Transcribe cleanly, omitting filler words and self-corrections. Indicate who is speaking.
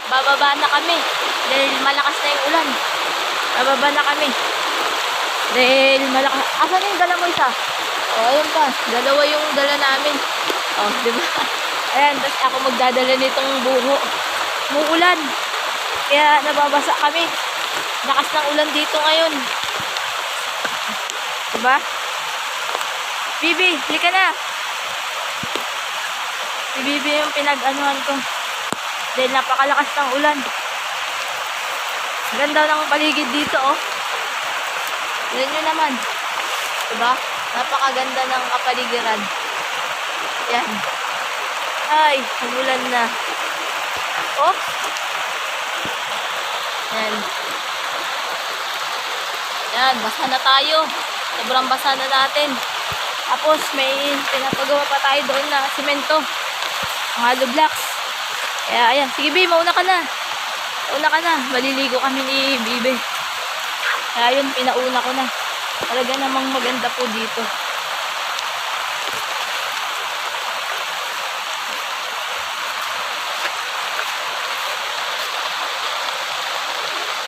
Speaker 1: bababa na kami. Dahil malakas na yung ulan. Bababa na kami. Dahil malakas. Asan yung dala mo isa? O, ayun pa. Dalawa yung dala namin. O, diba? Ayan, tapos ako magdadala nitong buho. Muulan. Kaya nababasa kami. Lakas ng ulan dito ngayon. Diba? Bibi, halika na. Si Bibi yung pinag-anuhan ko. Dahil napakalakas ng ulan. Ganda ng paligid dito, oh. Yan nyo naman. Diba? Napakaganda ng kapaligiran. Yan. Ay, umulan na. Oh. Yan. Yan, basa na tayo. Sobrang basa na natin. Tapos may pinapagawa pa tayo doon na simento. Ang hollow blocks. Kaya ayan, sige Bi, mauna ka na. Mauna ka na. Maliligo kami ni Bibi. Kaya yun, pinauna ko na. Talaga namang maganda po dito.